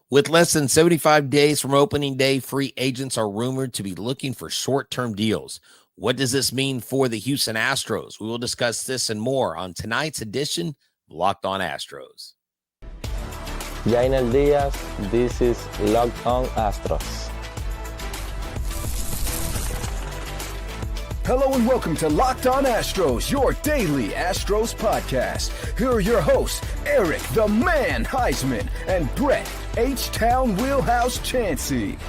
With less than 75 days from opening day, free agents are rumored to be looking for short-term deals. What does this mean for the Houston Astros? We will discuss this and more on tonight's edition of Locked On Astros. Yainer Diaz, this is Locked On Astros. Hello and welcome to Locked On Astros, your daily Astros podcast. Here are your hosts, Eric the Man Huysman and Brett H-Town Wheelhouse Chancey.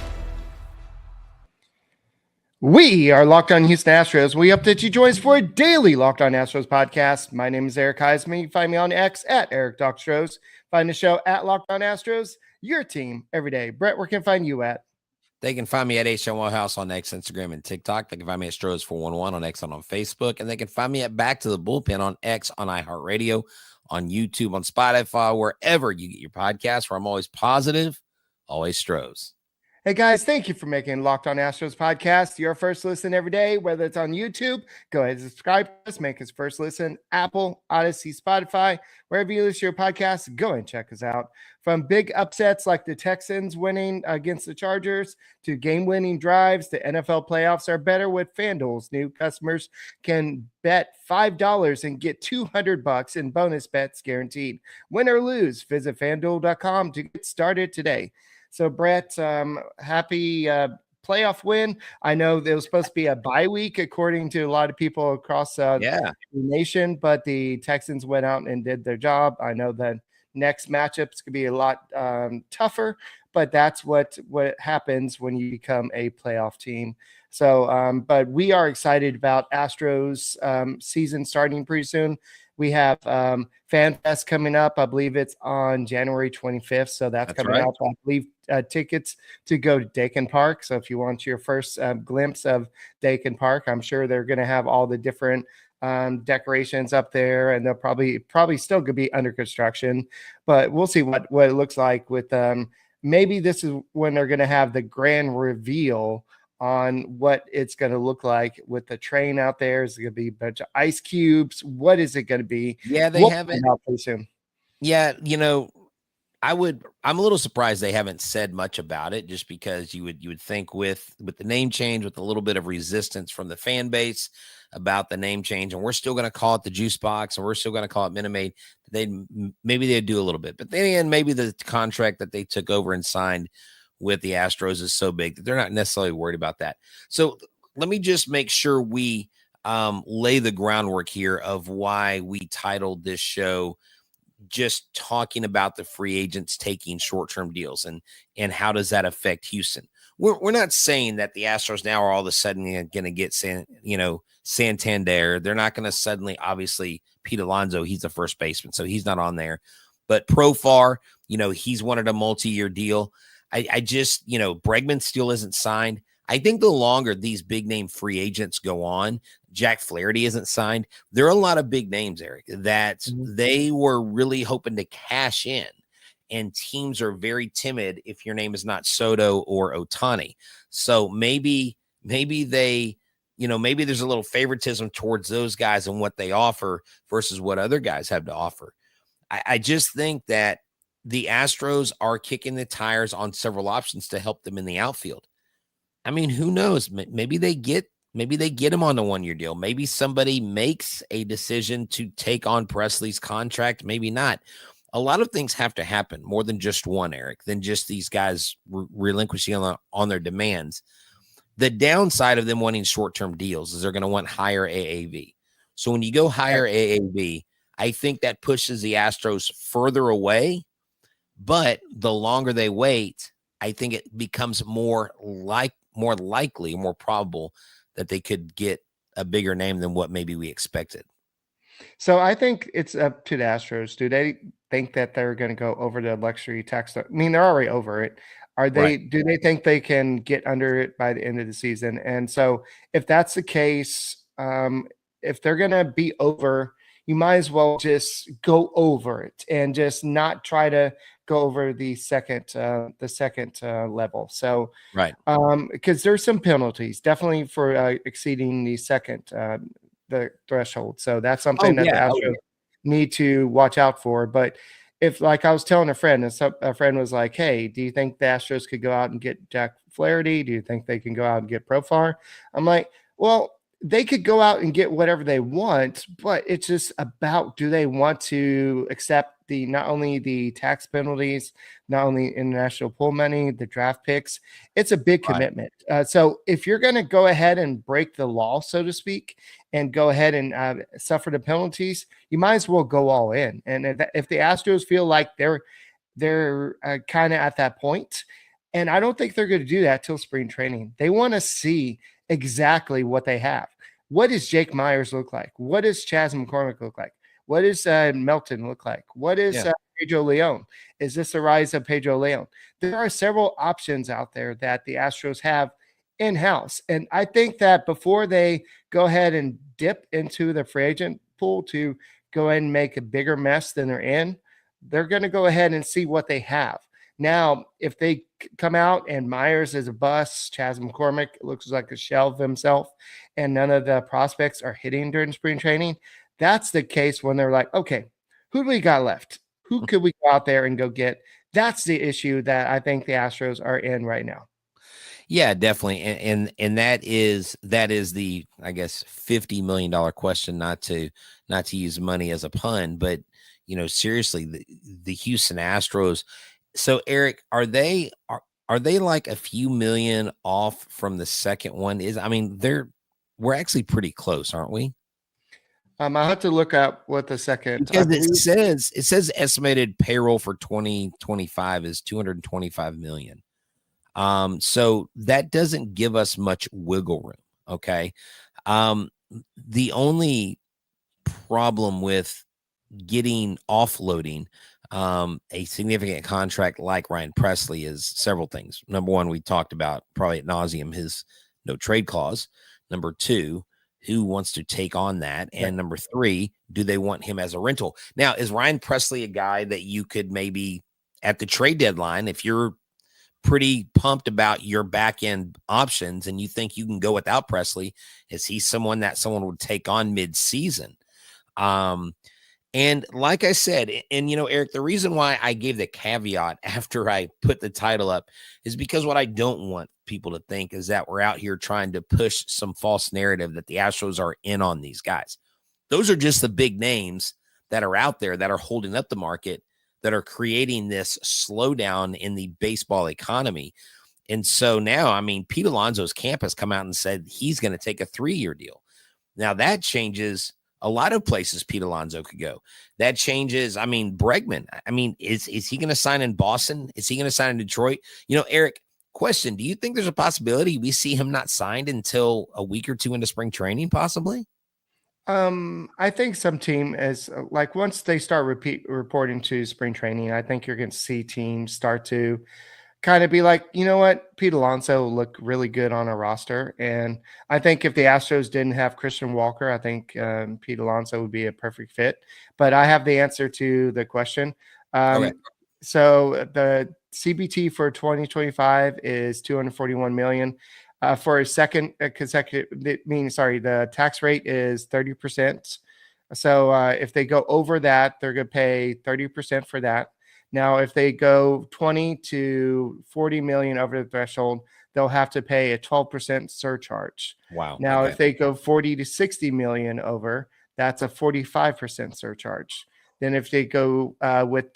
We are Locked On Houston Astros. We update you join us for a daily Locked On Astros podcast. My name is Eric Huysman. You can find me on X at Eric Astros. Find the show at Locked On Astros, your team every day. Brett, where can I find you at? They can find me at H-Town Wheelhouse on X, Instagram, and TikTok. They can find me at Stros411 on X and on Facebook. And they can find me at Back to the Bullpen on X, on iHeartRadio, on YouTube, on Spotify, wherever you get your podcasts, where I'm always positive, always Stros. Hey guys, thank you for making Locked On Astros podcast your first listen every day, whether it's on YouTube. Go ahead and subscribe to us, make us first listen, Apple, Odyssey, Spotify, wherever you listen to your podcast, go and check us out. From big upsets like the Texans winning against the Chargers to game-winning drives, the NFL playoffs are better with FanDuel's new customers can bet $5 and get $200 in bonus bets guaranteed. Win or lose, visit FanDuel.com to get started today. So, Brett, happy playoff win. I know there was supposed to be a bye week, according to a lot of people across the nation, but the Texans went out and did their job. I know that next matchups could be a lot tougher, but that's what happens when you become a playoff team. So, but we are excited about Astros season starting pretty soon. We have FanFest coming up. I believe it's on January 25th. So that's coming right up. I believe tickets to go to Dakin Park. So if you want your first glimpse of Dakin Park, I'm sure they're going to have all the different decorations up there, and they'll probably still could be under construction. But we'll see what it looks like with maybe this is when they're going to have the grand reveal on what it's going to look like with the train out there. Is it going to be a bunch of ice cubes? What is it going to be? Yeah, we'll haven't. Out pretty soon. Yeah, I'm a little surprised they haven't said much about it, just because you would think with the name change, with a little bit of resistance from the fan base about the name change, and we're still going to call it the Juice Box, and we're still going to call it Minute Maid, maybe they'd do a little bit. But then again, maybe the contract that they took over and signed with the Astros is so big that they're not necessarily worried about that. So let me just make sure we lay the groundwork here of why we titled this show just talking about the free agents taking short-term deals and how does that affect Houston. We're not saying that the Astros now are all of a sudden going to get Santander. They're not going to suddenly, obviously, Pete Alonso, he's the first baseman, so he's not on there. But Profar, he's wanted a multi-year deal. I just, Bregman still isn't signed. I think the longer these big name free agents go on, Jack Flaherty isn't signed. There are a lot of big names, Eric, that they were really hoping to cash in, and teams are very timid if your name is not Soto or Ohtani. So maybe they, maybe there's a little favoritism towards those guys and what they offer versus what other guys have to offer. I just think that the Astros are kicking the tires on several options to help them in the outfield. I mean, who knows? Maybe they get him on a 1-year deal. Maybe somebody makes a decision to take on Presley's contract. Maybe not. A lot of things have to happen, more than just one, Eric, than just these guys relinquishing on their demands. The downside of them wanting short-term deals is they're going to want higher AAV. So when you go higher AAV, I think that pushes the Astros further away. But the longer they wait, I think it becomes more likely, more probable that they could get a bigger name than what maybe we expected. So I think it's up to the Astros. Do they think that they're going to go over the luxury tax? I mean, they're already over it. Are they? Right. Do they think they can get under it by the end of the season? And so if that's the case, if they're going to be over, you might as well just go over it and just not try to go over the second level. So, right. Because there's some penalties definitely for exceeding the second, the threshold. So that's something the Astros need to watch out for. But if like I was telling a friend, and a friend was like, "Hey, do you think the Astros could go out and get Jack Flaherty? Do you think they can go out and get Profar?" I'm like, "Well, they could go out and get whatever they want, but it's just about, do they want to accept the not only the tax penalties, not only international pool money, the draft picks. It's a big commitment. So if you're going to go ahead and break the law, so to speak, and go ahead and suffer the penalties, you might as well go all in. And if the Astros feel like they're kind of at that point, and I don't think they're going to do that till spring training. They want to see exactly what they have. What does Jake Myers look like? What does Chas McCormick look like? What does Melton look like? What is Pedro Leon? Is this the rise of Pedro Leon? There are several options out there that the Astros have in-house. And I think that before they go ahead and dip into the free agent pool to go ahead and make a bigger mess than they're in, they're going to go ahead and see what they have. Now, if they come out and Myers is a bust, Chas McCormick looks like a shell of himself, and none of the prospects are hitting during spring training, that's the case when they're like, okay, who do we got left? Who could we go out there and go get? That's the issue that I think the Astros are in right now. Yeah, definitely. And that is the, I guess, $50 million question, not to use money as a pun, but seriously, the Houston Astros. So Eric, are they like a few million off from the second one? We're actually pretty close, aren't we? I'll have to look up what the second, because it says estimated payroll for 2025 is 225 million. So that doesn't give us much wiggle room. Okay. The only problem with offloading a significant contract like Ryan Pressly is several things. Number one, we talked about probably ad nauseum his no trade clause. Number two, who wants to take on that? And number three, do they want him as a rental? Now, is Ryan Pressly a guy that you could maybe at the trade deadline, if you're pretty pumped about your back end options and you think you can go without Pressly, is he someone that someone would take on mid-season? And like I said, and Eric, the reason why I gave the caveat after I put the title up is because what I don't want people to think is that we're out here trying to push some false narrative that the Astros are in on these guys. Those are just the big names that are out there that are holding up the market, that are creating this slowdown in the baseball economy. And so now, Pete Alonso's camp has come out and said he's going to take a 3-year deal. Now that changes a lot of places Pete Alonso could go. That changes. Bregman. Is he going to sign in Boston? Is he going to sign in Detroit? Eric, question. Do you think there's a possibility we see him not signed until a week or two into spring training, possibly? I think some team is like, once they start reporting to spring training, I think you're going to see teams start to kind of be like, you know what, Pete Alonso looked really good on a roster. And I think if the Astros didn't have Christian Walker, I think Pete Alonso would be a perfect fit. But I have the answer to the question. Okay. So the CBT for 2025 is $241 million. For a second consecutive, the tax rate is 30%. So if they go over that, they're going to pay 30% for that. Now, if they go 20 to 40 million over the threshold, they'll have to pay a 12% surcharge. Wow. Now, if they go 40 to 60 million over, that's a 45% surcharge. Then if they go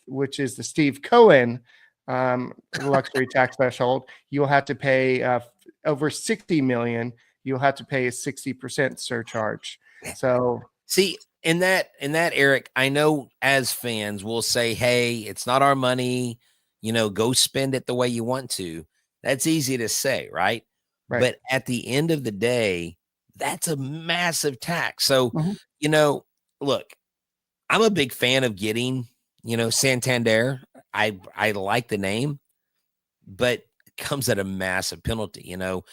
which is the Steve Cohen luxury tax threshold, you'll have to pay over 60 million. You'll have to pay a 60% surcharge. So see, in that, Eric, I know as fans we'll say, hey, it's not our money, go spend it the way you want to. That's easy to say, right? But at the end of the day, that's a massive tax. So, look, I'm a big fan of getting, Santander. I like the name, but it comes at a massive penalty, and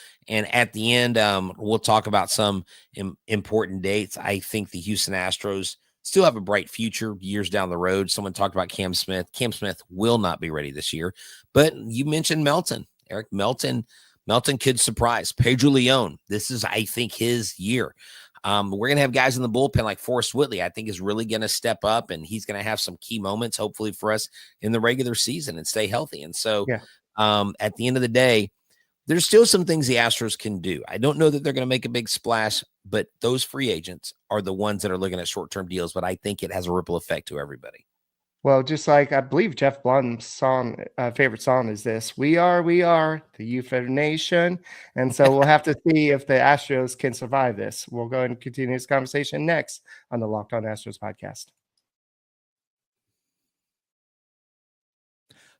at the end, we'll talk about some important dates. I think the Houston Astros still have a bright future years down the road. Someone talked about Cam Smith. Cam Smith will not be ready this year, but you mentioned Melton, Eric. Melton could surprise. Pedro Leon, this is, I think, his year. We're going to have guys in the bullpen like Forrest Whitley, I think is really going to step up, and he's going to have some key moments, hopefully for us in the regular season and stay healthy. And so at the end of the day, there's still some things the Astros can do. I don't know that they're going to make a big splash, but those free agents are the ones that are looking at short-term deals, but I think it has a ripple effect to everybody. Well, just like I believe Jeff Blum's favorite song is this: "We are the youth of the nation." And so we'll have to see if the Astros can survive this. We'll go and continue this conversation next on the Locked On Astros podcast.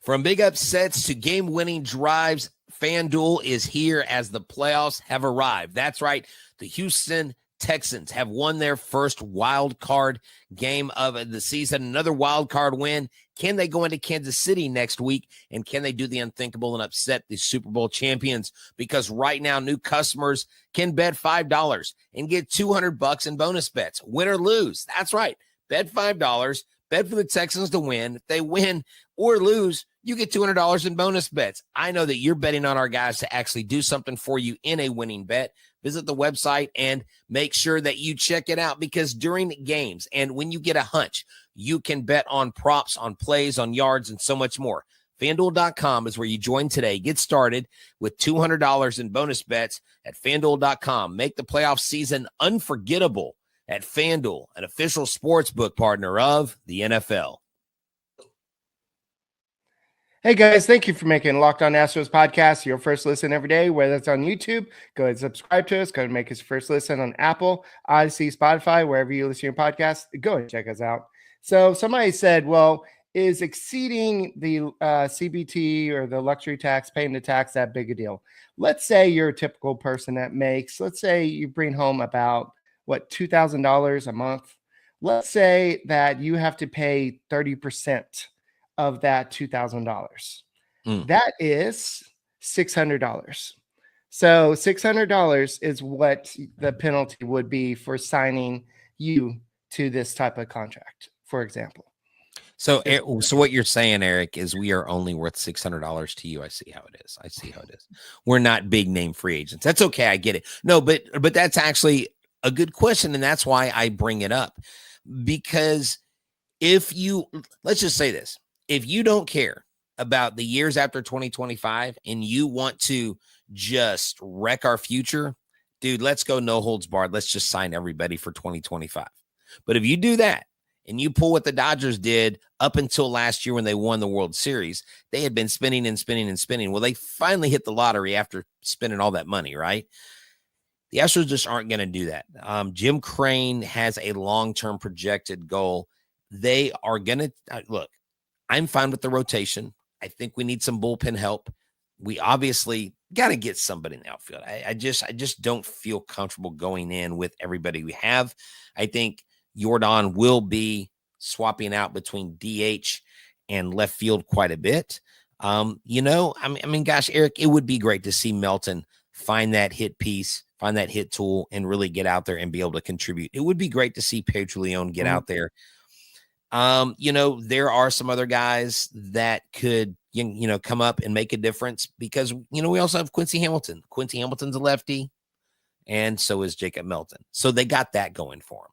From big upsets to game-winning drives, FanDuel is here as the playoffs have arrived. That's right. The Houston Texans have won their first wild card game of the season. Another wild card win. Can they go into Kansas City next week? And can they do the unthinkable and upset the Super Bowl champions? Because right now, new customers can bet $5 and get $200 in bonus bets. Win or lose. That's right. Bet $5. Bet for the Texans to win. If they win or lose, you get $200 in bonus bets. I know that you're betting on our guys to actually do something for you in a winning bet. Visit the website and make sure that you check it out, because during games and when you get a hunch, you can bet on props, on plays, on yards, and so much more. FanDuel.com is where you join today. Get started with $200 in bonus bets at FanDuel.com. Make the playoff season unforgettable at FanDuel, an official sportsbook partner of the NFL. Hey guys, thank you for making Locked On Astros podcast your first listen every day, whether it's on YouTube. Go ahead and subscribe to us. Go ahead and make us first listen on Apple, Odyssey, Spotify, wherever you listen to your podcast. Go ahead and check us out. So somebody said, well, is exceeding the CBT or the luxury tax, paying the tax, that big a deal? Let's say you're a typical person that makes, let's say you bring home about, $2,000 a month. Let's say that you have to pay 30% of that $2,000. That is $600. So $600 is what the penalty would be for signing you to this type of contract, for example. So what you're saying, Eric, is we are only worth $600 to you. I see how it is. We're not big name free agents. That's okay. I get it. No, but that's actually a good question. And that's why I bring it up, because let's just say this. If you don't care about the years after 2025 and you want to just wreck our future, dude, let's go no holds barred. Let's just sign everybody for 2025. But if you do that and you pull what the Dodgers did up until last year when they won the World Series, they had been spending and spending and spending. Well, they finally hit the lottery after spending all that money, right? The Astros just aren't going to do that. Jim Crane has a long-term projected goal. They are going to look. I'm fine with the rotation. I think we need some bullpen help. We obviously got to get somebody in the outfield. I just don't feel comfortable going in with everybody we have. I think Jordan will be swapping out between DH and left field quite a bit. I mean, gosh, Eric, it would be great to see Melton find that hit piece, find that hit tool, and really get out there and be able to contribute. It would be great to see Pedro Leon get out there. There are some other guys that could, come up and make a difference, because, we also have Quincy Hamilton. Quincy Hamilton's a lefty, and so is Jacob Melton. So they got that going for them.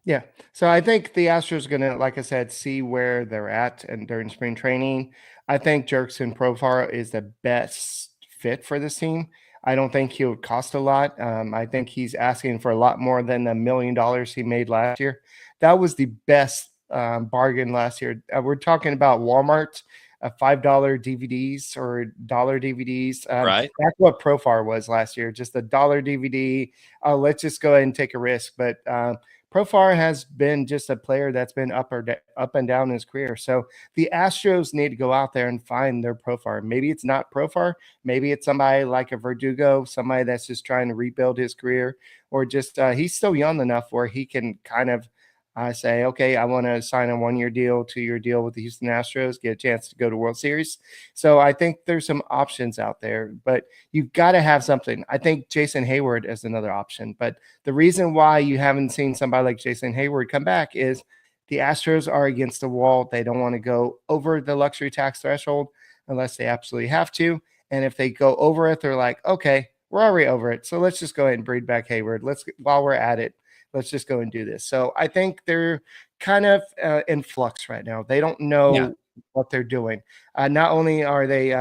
Yeah. So I think the Astros are going to, like I said, see where they're at and during spring training. I think Jurickson Profar is the best fit for this team. I don't think he would cost a lot. I think he's asking for a lot more than the $1 million he made last year. That was the best bargain last year. We're talking about Walmart, $5 DVDs or dollar DVDs. Right. That's what Profar was last year, just a dollar DVD. Let's just go ahead and take a risk. But Profar has been just a player that's been up and down in his career. So the Astros need to go out there and find their Profar. Maybe it's not Profar. Maybe it's somebody like a Verdugo, somebody that's just trying to rebuild his career, or just he's still young enough where he can kind of say, okay, I want to sign a 1-year deal, 2-year deal with the Houston Astros, get a chance to go to World Series. So I think there's some options out there, but you've got to have something. I think Jason Hayward is another option, but the reason why you haven't seen somebody like Jason Hayward come back is the Astros are against the wall. They don't want to go over the luxury tax threshold unless they absolutely have to. And if they go over it, they're like, okay, we're already over it. So let's just go ahead and breed back Hayward. While we're at it, let's just go and do this. So I think they're kind of in flux right now. They don't know what they're doing. Not only are they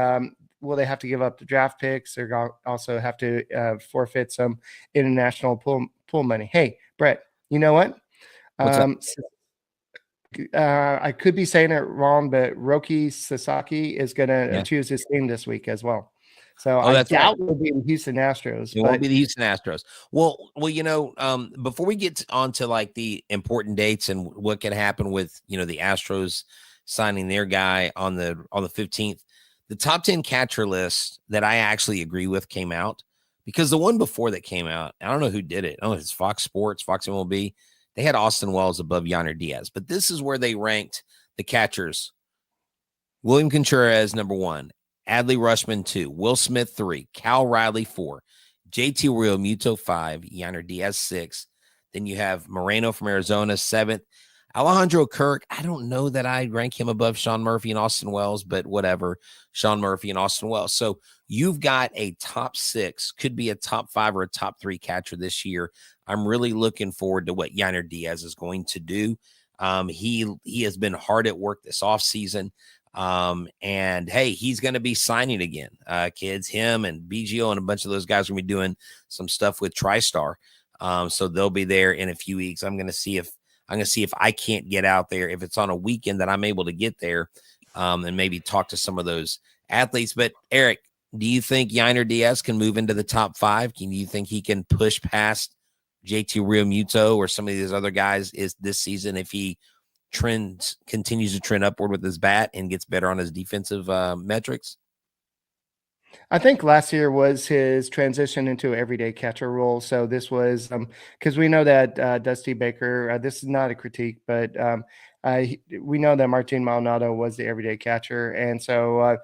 will they have to give up the draft picks, they're going to also have to forfeit some international pool money. Hey, Brett, you know what? What's up? I could be saying it wrong, but Roki Sasaki is going to choose his team this week as well. So I doubt it'll be the Houston Astros. It won't be the Houston Astros. Well, before we get on to like the important dates and what could happen with, the Astros signing their guy on the 15th, the top 10 catcher list that I actually agree with came out, because the one before that came out, I don't know who did it. I don't know if it's Fox Sports, Fox MLB. They had Austin Wells above Yainer Diaz, but this is where they ranked the catchers. William Contreras, number 1. Adley Rutschman, 2. Will Smith, 3. Cal Riley, 4. JT Realmuto, 5. Yainer Diaz, 6. Then you have Moreno from Arizona, 7th. Alejandro Kirk, I don't know that I'd rank him above Sean Murphy and Austin Wells, but whatever. Sean Murphy and Austin Wells. So you've got a top 6, could be a top 5 or a top 3 catcher this year. I'm really looking forward to what Yainer Diaz is going to do. He has been hard at work this offseason. And hey, he's going to be signing again, kids, him and BGO and a bunch of those guys are going to be doing some stuff with TriStar. So they'll be there in a few weeks. I'm going to see if I can't get out there, if it's on a weekend that I'm able to get there, and maybe talk to some of those athletes. But Eric, do you think Yainer Diaz can move into the top 5? Do you think he can push past JT Realmuto or some of these other guys this season if he continues to trend upward with his bat and gets better on his defensive metrics? I think last year was his transition into everyday catcher role. So this was because we know that Dusty Baker, this is not a critique, but we know that Martin Maldonado was the everyday catcher. And so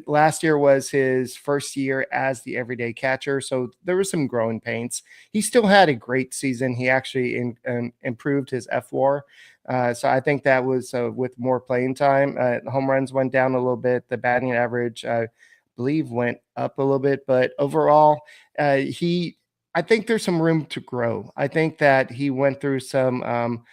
last year was his first year as the everyday catcher. So there were some growing pains. He still had a great season. He actually improved his FWAR. So I think that was with more playing time. The home runs went down a little bit. The batting average, believe, went up a little bit, but overall I think there's some room to grow. I think that he went through some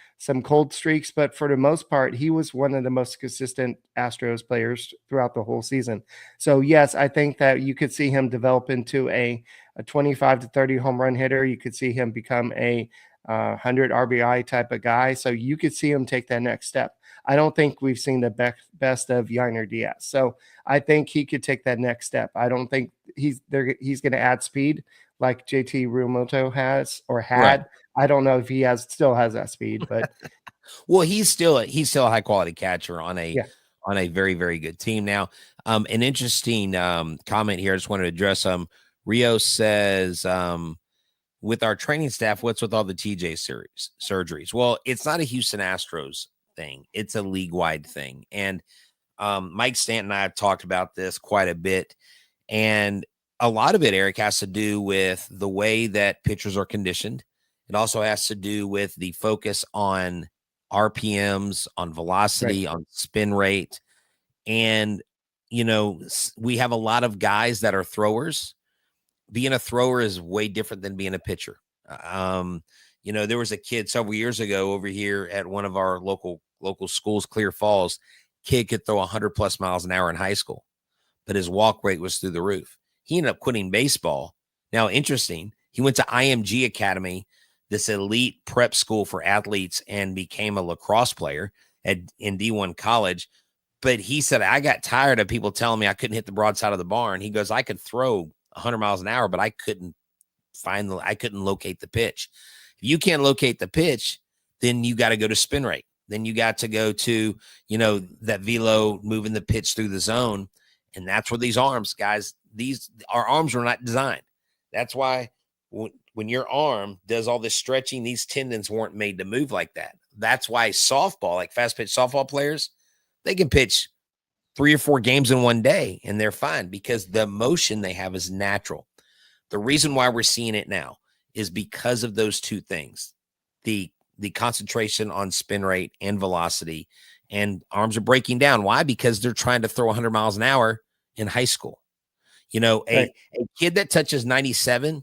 cold streaks, but for the most part he was one of the most consistent Astros players throughout the whole season. So yes, I think that you could see him develop into a 25 to 30 home run hitter. You could see him become a 100 RBI type of guy. So you could see him take that next step. I don't think we've seen the best of Yainer Diaz. So I think he could take that next step. I don't think he's going to add speed like JT Realmuto has or had. Right. I don't know if he still has that speed, but well, he's still a high quality catcher on a very, very good team. Now, an interesting comment here. I just wanted to address Rio says, with our training staff, what's with all the TJ surgeries? Well, it's not a Houston Astros thing. It's a league-wide thing. And Mike Stanton and I have talked about this quite a bit. And a lot of it, Eric, has to do with the way that pitchers are conditioned. It also has to do with the focus on RPMs, on velocity, on spin rate. And, we have a lot of guys that are throwers. Being a thrower is way different than being a pitcher. There was a kid several years ago over here at one of our local schools, Clear Falls. Kid could throw 100 plus miles an hour in high school, but his walk rate was through the roof. He ended up quitting baseball. Now, interesting, he went to IMG Academy, this elite prep school for athletes, and became a lacrosse player in D1 college. But he said, I got tired of people telling me I couldn't hit the broadside of the barn. He goes, I could throw 100 miles an hour, but I couldn't locate the pitch. If you can't locate the pitch, then you got to go to spin rate. Then you got to go to, that velo, moving the pitch through the zone. And that's where these arms, guys, our arms were not designed. That's why when your arm does all this stretching, these tendons weren't made to move like that. That's why softball, like fast pitch softball players, they can pitch 3 or 4 games in one day and they're fine because the motion they have is natural. The reason why we're seeing it now is because of those two things, the concentration on spin rate and velocity, and arms are breaking down. Why? Because they're trying to throw 100 miles an hour in high school. You know, Right. a kid that touches 97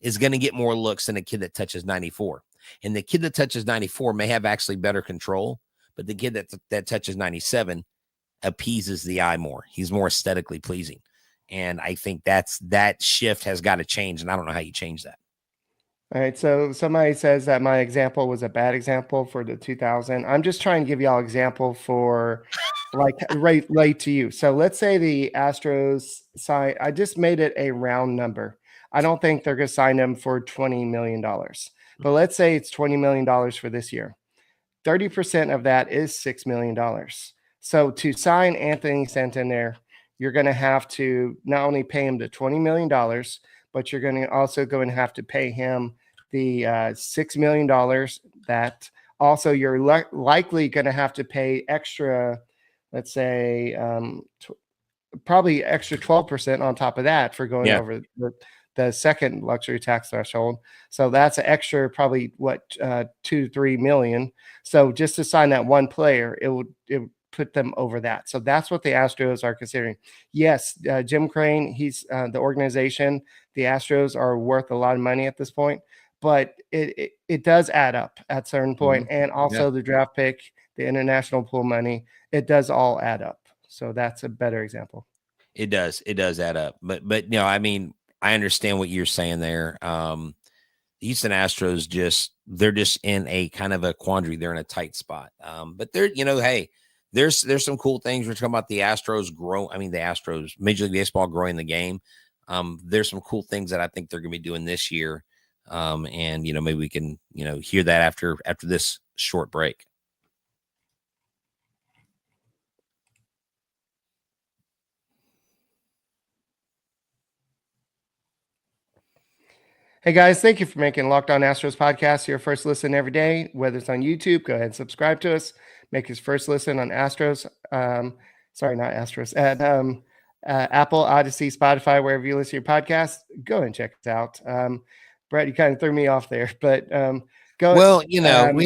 is going to get more looks than a kid that touches 94. And the kid that touches 94 may have actually better control, but the kid that touches 97 appeases the eye more. He's more aesthetically pleasing. And I think that shift has got to change. And I don't know how you change that. All right. So somebody says that my example was a bad example for the 2000. I'm just trying to give y'all example for like right to you. So let's say the Astros sign. I just made it a round number. I don't think they're going to sign him for $20 million, but let's say it's $20 million for this year. 30% of that is $6 million. So to sign Anthony Santander, you're going to have to not only pay him the $20 million, but you're going to also have to pay him the $6 million that also you're likely going to have to pay extra, let's say probably extra 12% on top of that for going over the second luxury tax threshold. So that's an extra probably 2 to 3 million. So just to sign that one player, it would put them over that. So that's what the Astros are considering. Yes, Jim Crane, he's the organization. The Astros are worth a lot of money at this point, but it does add up at a certain point. And also the draft pick, the international pool money, it does all add up. So that's a better example. It does add up. But you know, I mean, I understand what you're saying there. The Houston Astros they're just in a kind of a quandary. They're in a tight spot. But they're, you know, hey, there's some cool things. We're talking about the Astros the Astros, Major League Baseball growing the game. There's some cool things that I think they're going to be doing this year. And, you know, maybe we can, you know, hear that after this short break. Hey guys, thank you for making Locked On Astros podcast your first listen every day. Whether it's on YouTube, go ahead and subscribe to us. Make his first listen on Astros. Sorry, not Astros. At Apple, Odyssey, Spotify, wherever you listen to your podcast. Go ahead and check us out. Brett, you kind of threw me off there, but go. Well, you know, we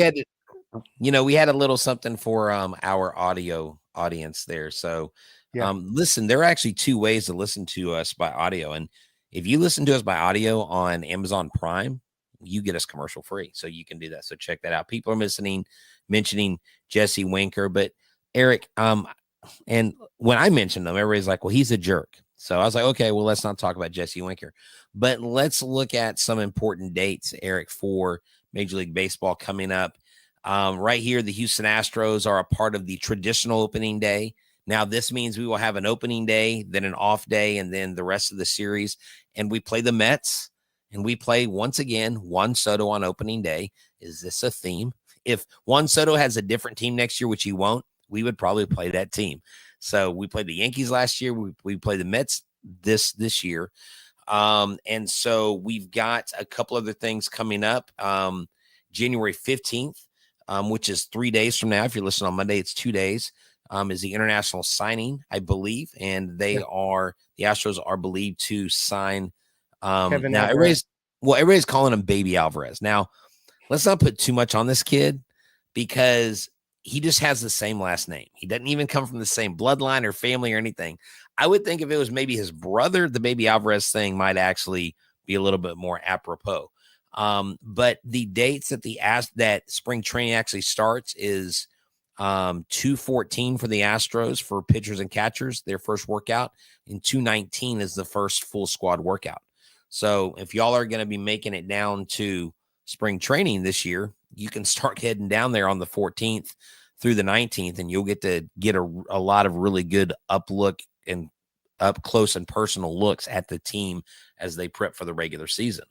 had a little something for our audio audience there. So, listen, there are actually two ways to listen to us by audio, and if you listen to us by audio on Amazon Prime, you get us commercial free. So you can do that. So check that out. People are mentioning Jesse Winker, but Eric, and when I mentioned them, everybody's like, well, he's a jerk. So I was like, okay, well, let's not talk about Jesse Winker, but let's look at some important dates, Eric, for Major League Baseball coming up. Right here, the Houston Astros are a part of the traditional opening day. Now, this means we will have an opening day, then an off day, and then the rest of the series. And we play the Mets, and we play, once again, Juan Soto on opening day. Is this a theme? If Juan Soto has a different team next year, which he won't, we would probably play that team. So we played the Yankees last year. We played the Mets this year. And so we've got a couple other things coming up. January 15th, which is 3 days from now. If you're listening on Monday, it's 2 days. Is the international signing, I believe, and the Astros are believed to sign. Now everybody's calling him Baby Alvarez. Now, let's not put too much on this kid because he just has the same last name. He doesn't even come from the same bloodline or family or anything. I would think if it was maybe his brother, the Baby Alvarez thing might actually be a little bit more apropos. But the dates that spring training actually starts is 2/14 for the Astros for pitchers and catchers, their first workout, and 2/19 is the first full squad workout. So if y'all are going to be making it down to spring training this year, you can start heading down there on the 14th through the 19th, and you'll get to get a lot of really good up close and personal looks at the team as they prep for the regular season.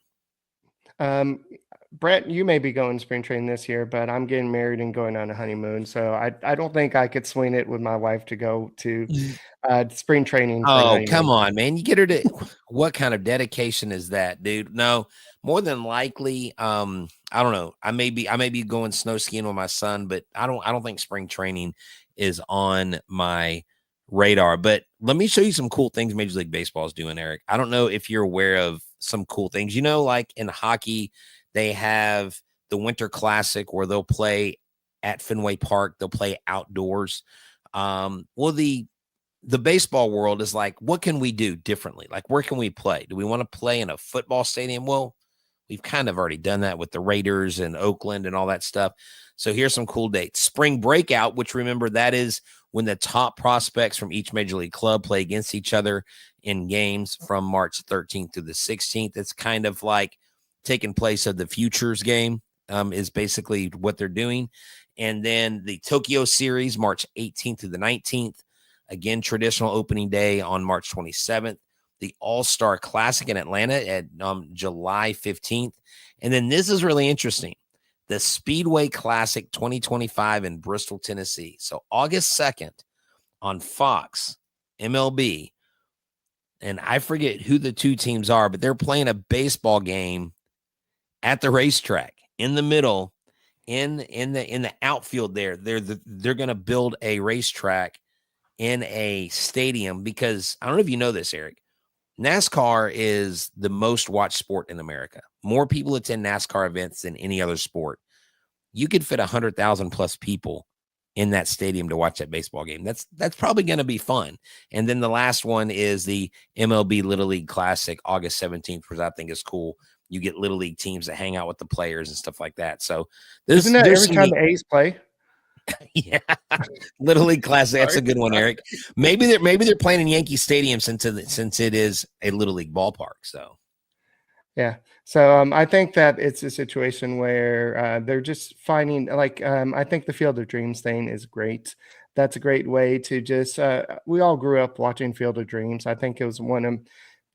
Brett, you may be going to spring training this year, but I'm getting married and going on a honeymoon. So I don't think I could swing it with my wife to go to spring training. Oh, come on, man. You get her to what kind of dedication is that, dude? No, more than likely, I don't know. I may be going snow skiing with my son, but I don't think spring training is on my radar. But let me show you some cool things Major League Baseball is doing, Eric. I don't know if you're aware of some cool things. You know, like in hockey, they have the Winter Classic where they'll play at Fenway Park. They'll play outdoors. Well, the the baseball world is like, what can we do differently? Like, where can we play? Do we want to play in a football stadium? Well, we've kind of already done that with the Raiders and Oakland and all that stuff. So here's some cool dates. Spring breakout, which remember that is when the top prospects from each major league club play against each other in games from March 13th to the 16th. It's kind of like taking place of the futures game is basically what they're doing. And then the Tokyo series, March 18th to the 19th. Again, traditional opening day on March 27th. The All-Star Classic in Atlanta at July 15th. And then this is really interesting. The Speedway Classic 2025 in Bristol, Tennessee. So August 2nd on Fox, MLB. And I forget who the two teams are, but they're playing a baseball game at the racetrack in the middle, in the outfield there. They're going to build a racetrack in a stadium because I don't know if you know this, Eric. NASCAR is the most watched sport in America. More people attend NASCAR events than any other sport. You could fit 100,000 plus people in that stadium to watch that baseball game. That's probably going to be fun. And then the last one is the MLB Little League Classic, August 17th, which I think is cool. You get Little League teams that hang out with the players and stuff like that. So isn't that every time the A's play? Yeah, Little League Classic. That's a good one, Eric. Maybe they're playing in Yankee Stadium since it is a Little League ballpark. So, yeah. So I think that it's a situation where they're just finding I think the Field of Dreams thing is great. That's a great way to just we all grew up watching Field of Dreams. I think it was one of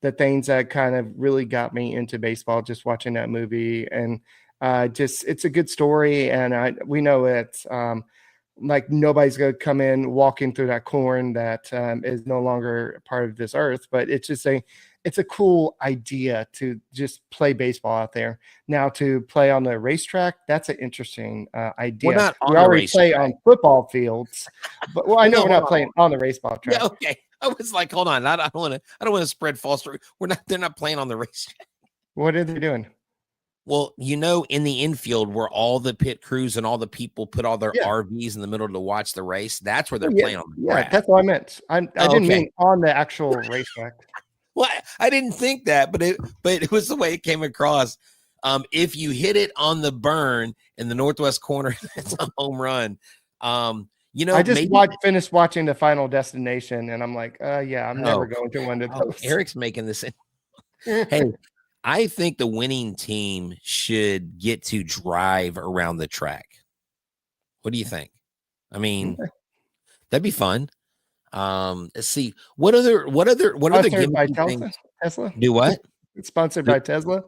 the things that kind of really got me into baseball, just watching that movie. And it's a good story. And we know it's like nobody's going to come in walking through that corn that is no longer part of this earth, but it's just it's a cool idea to just play baseball out there. Now to play on the racetrack, that's an interesting idea. We already play on football fields, but I know we're not playing on the baseball track. Yeah, okay. I was like, hold on. I don't want to spread false story. They're not playing on the racetrack. What are they doing? Well, in the infield where all the pit crews and all the people put all their RVs in the middle to watch the race, that's where they're playing on the track. That's what I meant. I didn't mean on the actual racetrack. Well, I didn't think that, but it was the way it came across. If you hit it on the burn in the northwest corner, it's a home run. I just finished watching the Final Destination, and I'm like, I'm never going to one of those. Eric's making this. Hey, I think the winning team should get to drive around the track. What do you think? I mean, that'd be fun. Let's see. What other things? Tesla? Do what? It's sponsored by Tesla.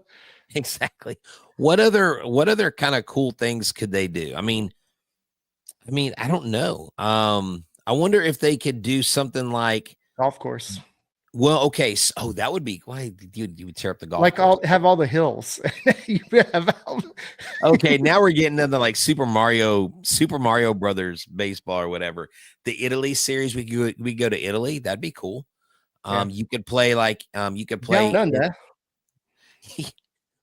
Exactly. What other kind of cool things could they do? I mean, I don't know. I wonder if they could do something like golf course. Well, okay. So, that would be why you would tear up the golf course. Have all the hills. Okay, now we're getting into like Super Mario Brothers baseball or whatever. The Italy series, we go to Italy. That'd be cool. You could play Down under.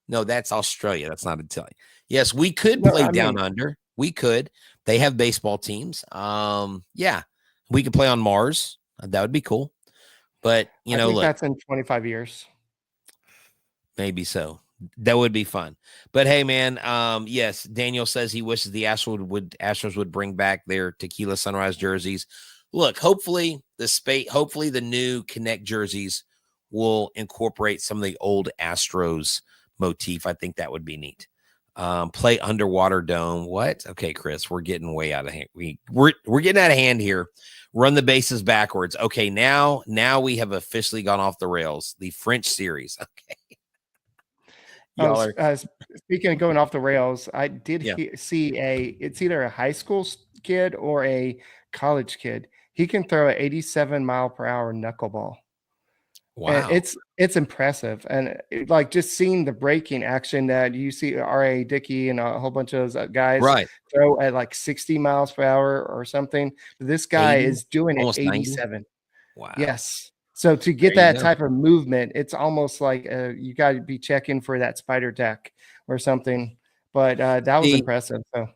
No, that's Australia. That's not Italy. Yes, we could play down under. We could. They have baseball teams. Yeah, we could play on Mars. That would be cool. But I think that's in 25 years. Maybe so. That would be fun. But hey, man, yes, Daniel says he wishes the Astros would bring back their Tequila Sunrise jerseys. Look, hopefully the new Connect jerseys will incorporate some of the old Astros motif. I think that would be neat. Play underwater dome. What? Okay, Chris, we're getting way out of hand. We're getting out of hand here. Run the bases backwards. Okay, now we have officially gone off the rails. The French series. Okay. Speaking of going off the rails, I did see it's either a high school kid or a college kid. He can throw an 87-mile-per-hour knuckleball. Wow. And it's impressive. And just seeing the breaking action that you see R.A. Dickey and a whole bunch of those guys throw at like 60 miles per hour or something. This guy is doing it 87. 90? Wow. Yes. So to get that type of movement, it's almost like you got to be checking for that spider deck or something. But that was impressive. So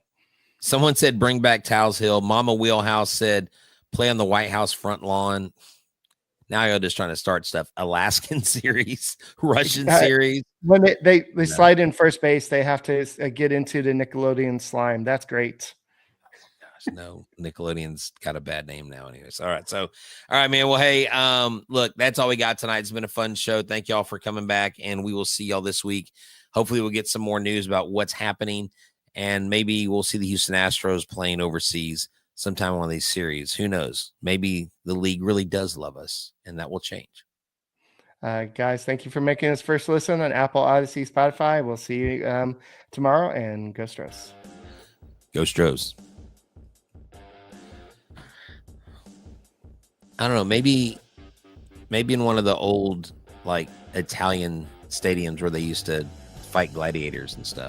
someone said bring back Towles Hill. Mama Wheelhouse said play on the White House front lawn. Now you're just trying to start stuff. Alaskan series, Russian series. When they slide in first base, they have to get into the Nickelodeon slime. That's great. Gosh, no, Nickelodeon's got a bad name now anyways. All right, man. Well, hey, look, that's all we got tonight. It's been a fun show. Thank y'all for coming back, and we will see y'all this week. Hopefully we'll get some more news about what's happening, and maybe we'll see the Houston Astros playing overseas sometime in one of these series. Who knows? Maybe the league really does love us, and that will change. Guys, thank you for making us first listen on Apple, Odyssey, Spotify. We'll see you tomorrow, and go Stros. Go Stros. I don't know. Maybe in one of the old like Italian stadiums where they used to fight gladiators and stuff.